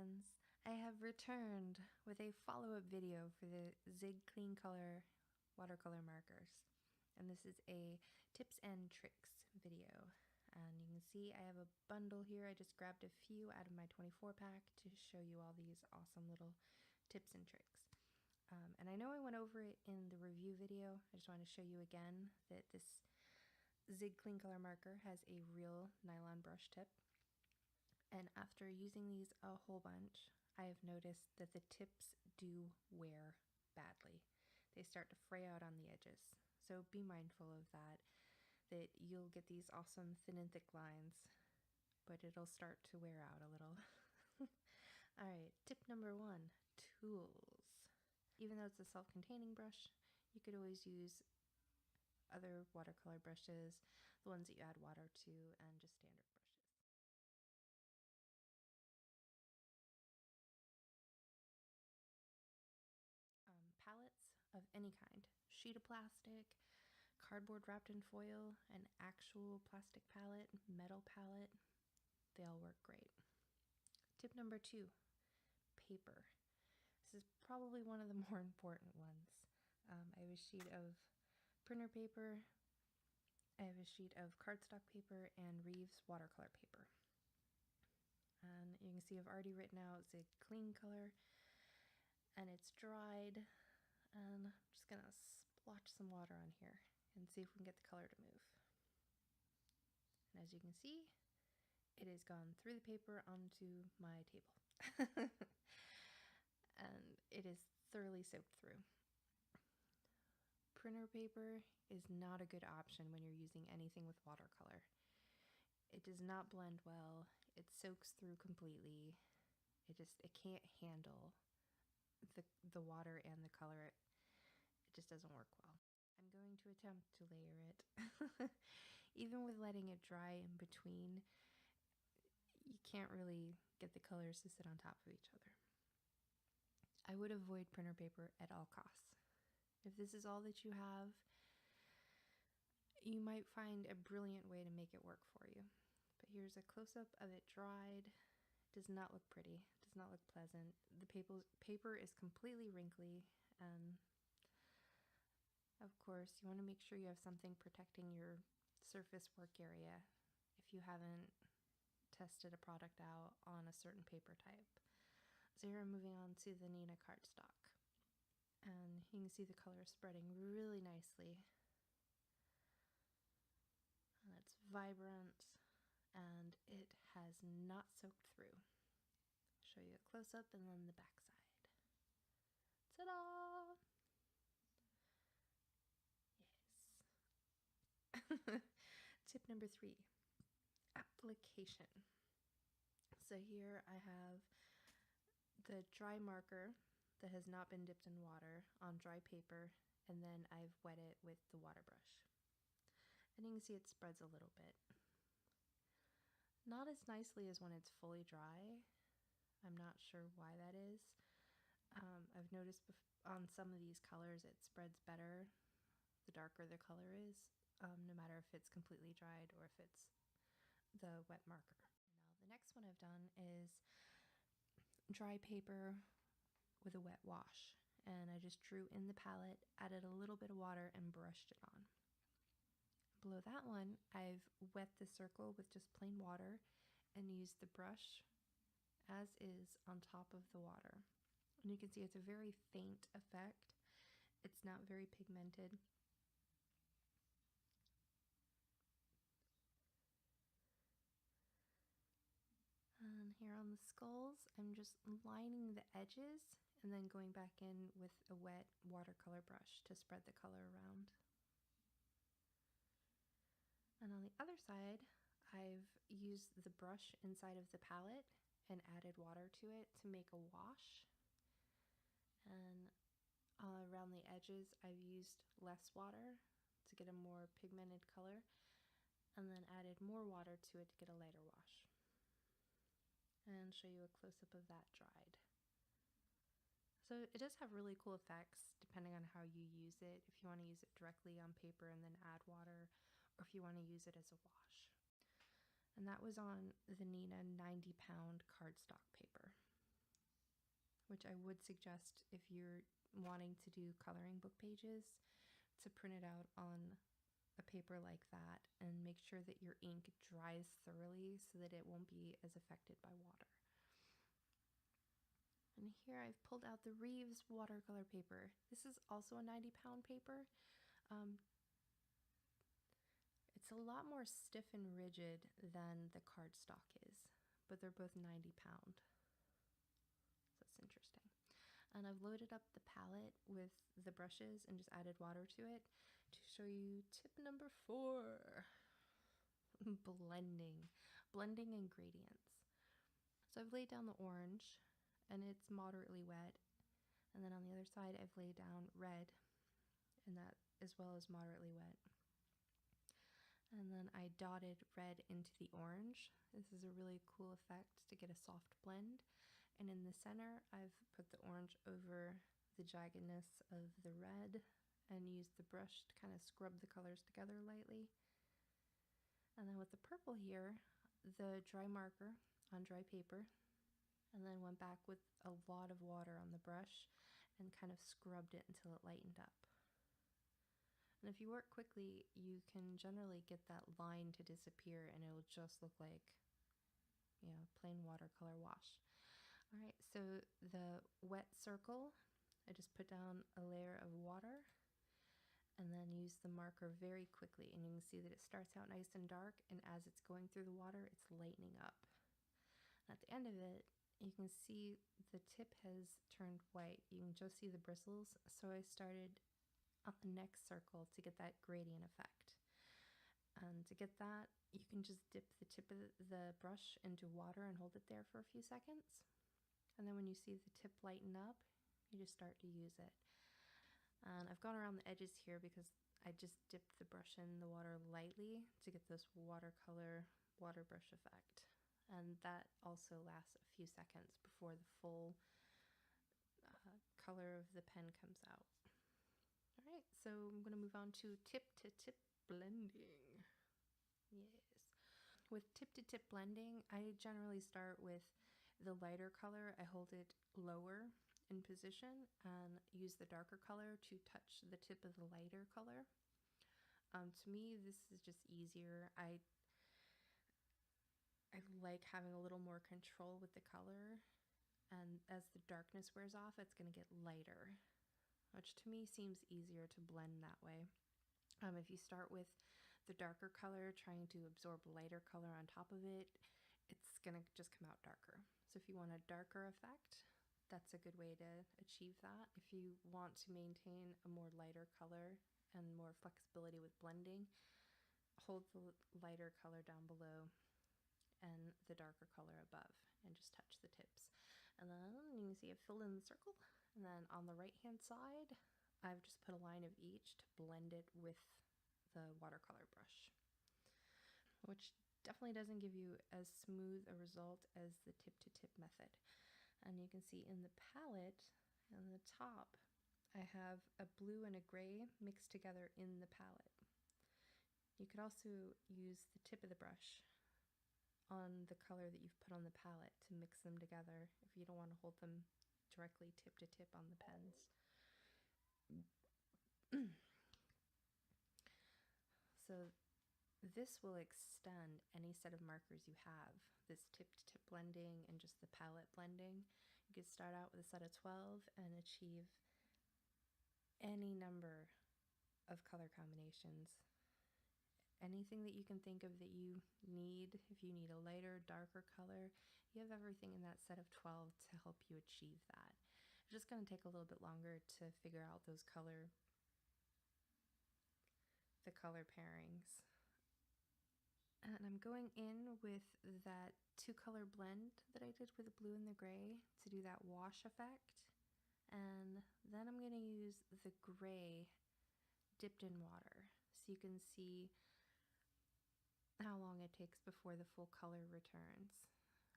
friends! I have returned with a follow-up video for the Zig Clean Color Watercolor Markers. And this is a tips and tricks video. And you can see I have a bundle here. I just grabbed a few out of my 24 pack to show you all these awesome little tips and tricks. And I know I went over it in the review video. I just want to show you again that this Zig Clean Color marker has a real nylon brush tip. And after using these a whole bunch, I have noticed that the tips do wear badly. They start to fray out on the edges. So be mindful of that you'll get these awesome thin and thick lines, but it'll start to wear out a little. Alright, tip number 1, tools. Even though it's a self-containing brush, you could always use other watercolor brushes, the ones that you add water to, and just standard brushes. Palettes of any kind, sheet of plastic, cardboard wrapped in foil, an actual plastic palette, metal palette, they all work great. Tip number 2, paper. This is probably one of the more important ones. I have a sheet of printer paper, I have a sheet of cardstock paper, and Reeves watercolor paper. And you can see I've already written out Zig Clean Color, and it's dried, and I'm just gonna splotch some water on here and see if we can get the color to move. And as you can see, it has gone through the paper onto my table. And it is thoroughly soaked through. Printer paper is not a good option when you're using anything with watercolor. It does not blend well, it soaks through completely, it can't handle the water and the color. It just doesn't work well. I'm going to attempt to layer it. Even with letting it dry in between, you can't really get the colors to sit on top of each other. I would avoid printer paper at all costs. If this is all that you have, you might find a brilliant way to make it work for you. But here's a close-up of it dried. It does not look pretty. It does not look pleasant. The paper is completely wrinkly, and of course you want to make sure you have something protecting your surface work area if you haven't tested a product out on a certain paper type. So here I'm moving on to the Nina cardstock, and you can see the color spreading really nicely, and it's vibrant, and it has not soaked through. I'll show you a close-up and then the back side. Ta-da! Yes. Tip number 3, application. So here I have the dry marker that has not been dipped in water on dry paper, and then I've wet it with the water brush. And you can see it spreads a little bit. Not as nicely as when it's fully dry. I'm not sure why that is. I've noticed on some of these colors it spreads better the darker the color is, no matter if it's completely dried or if it's the wet marker. Now the next one I've done is dry paper with a wet wash, and I just drew in the palette, added a little bit of water, and brushed it on. Below that one, I've wet the circle with just plain water and used the brush as is on top of the water. And you can see it's a very faint effect. It's not very pigmented. And here on the skulls, I'm just lining the edges and then going back in with a wet watercolor brush to spread the color around. And on the other side, I've used the brush inside of the palette and added water to it to make a wash. And around the edges, I've used less water to get a more pigmented color, and then added more water to it to get a lighter wash. And show you a close-up of that dried. So it does have really cool effects depending on how you use it, if you want to use it directly on paper and then add water, or if you want to use it as a wash. And that was on the Nina 90-pound cardstock paper. which I would suggest if you're wanting to do coloring book pages, to print it out on a paper like that and make sure that your ink dries thoroughly so that it won't be as affected by water. And here I've pulled out the Reeves watercolor paper. This is also a 90-pound paper. It's a lot more stiff and rigid than the cardstock is, but they're both 90 pound. So that's interesting. And I've loaded up the palette with the brushes and just added water to it to show you tip number 4. Blending and gradients. So I've laid down the orange and it's moderately wet, and then on the other side I've laid down red, and that as well as moderately wet. And then I dotted red into the orange. This is a really cool effect to get a soft blend. And in the center, I've put the orange over the jaggedness of the red and used the brush to kind of scrub the colors together lightly. And then with the purple here, the dry marker on dry paper, and then went back with a lot of water on the brush and kind of scrubbed it until it lightened up. And if you work quickly, you can generally get that line to disappear and it'll just look like, plain watercolor wash. All right, so the wet circle, I just put down a layer of water and then use the marker very quickly. And you can see that it starts out nice and dark, and as it's going through the water, it's lightening up. And at the end of it, you can see the tip has turned white. You can just see the bristles. So I started on the next circle to get that gradient effect. And to get that, you can just dip the tip of the brush into water and hold it there for a few seconds. And then when you see the tip lighten up, you just start to use it. And I've gone around the edges here because I just dipped the brush in the water lightly to get this watercolor water brush effect. And that also lasts a few seconds before the full color of the pen comes out. All right, so I'm going to move on to tip-to-tip blending. Yes. With tip-to-tip blending, I generally start with the lighter color. I hold it lower in position and use the darker color to touch the tip of the lighter color. To me, this is just easier. I like having a little more control with the color, and as the darkness wears off, it's going to get lighter, which to me seems easier to blend that way. If you start with the darker color trying to absorb lighter color on top of it, it's going to just come out darker. So if you want a darker effect, that's a good way to achieve that. If you want to maintain a more lighter color and more flexibility with blending, hold the lighter color down below and the darker color above and just touch the tips. And then you can see I've filled in the circle, and then on the right hand side I've just put a line of each to blend it with the watercolor brush, which definitely doesn't give you as smooth a result as the tip-to-tip method. And you can see in the palette on the top I have a blue and a gray mixed together in the palette. You could also use the tip of the brush on the color that you've put on the palette to mix them together if you don't want to hold them directly tip to tip on the pens. So this will extend any set of markers you have, this tip to tip blending and just the palette blending. You could start out with a set of 12 and achieve any number of color combinations. Anything that you can think of that you need. If you need a lighter, darker color, you have everything in that set of 12 to help you achieve that. It's just going to take a little bit longer to figure out the color pairings. And I'm going in with that 2-color blend that I did with the blue and the gray to do that wash effect. And then I'm going to use the gray dipped in water so you can see how long it takes before the full color returns,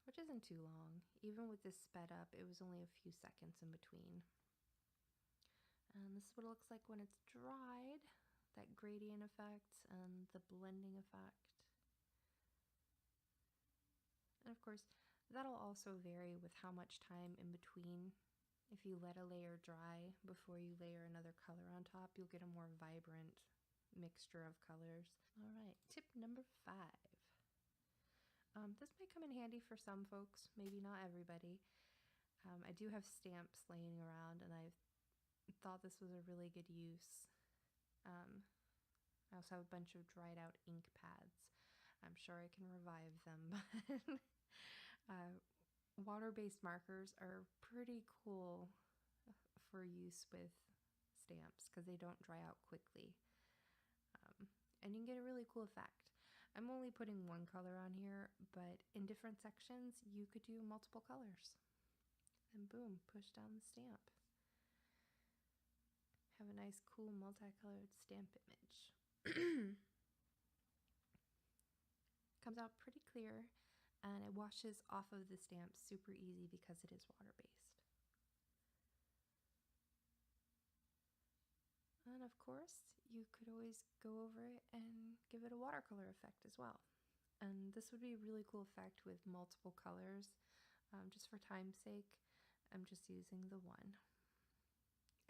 which isn't too long. Even with this sped up, it was only a few seconds in between. And this is what it looks like when it's dried, that gradient effect and the blending effect. And of course, that'll also vary with how much time in between if you let a layer dry before you layer another color on top, you'll get a more vibrant mixture of colors. All right, tip number 5. This might come in handy for some folks, maybe not everybody. I do have stamps laying around, and I thought this was a really good use. I also have a bunch of dried out ink pads. I'm sure I can revive them, but water-based markers are pretty cool for use with stamps because they don't dry out quickly. And you can get a really cool effect. I'm only putting one color on here, but in different sections, you could do multiple colors. And boom, push down the stamp. Have a nice, cool, multicolored stamp image. Comes out pretty clear, and it washes off of the stamp super easy because it is water-based. And of course, you could always go over it and give it a watercolor effect as well. And this would be a really cool effect with multiple colors. Just for time's sake, I'm just using the one.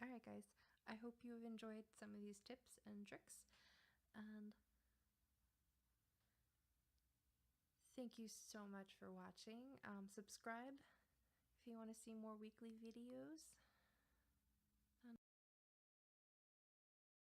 Alright guys, I hope you have enjoyed some of these tips and tricks, and thank you so much for watching. Subscribe if you want to see more weekly videos.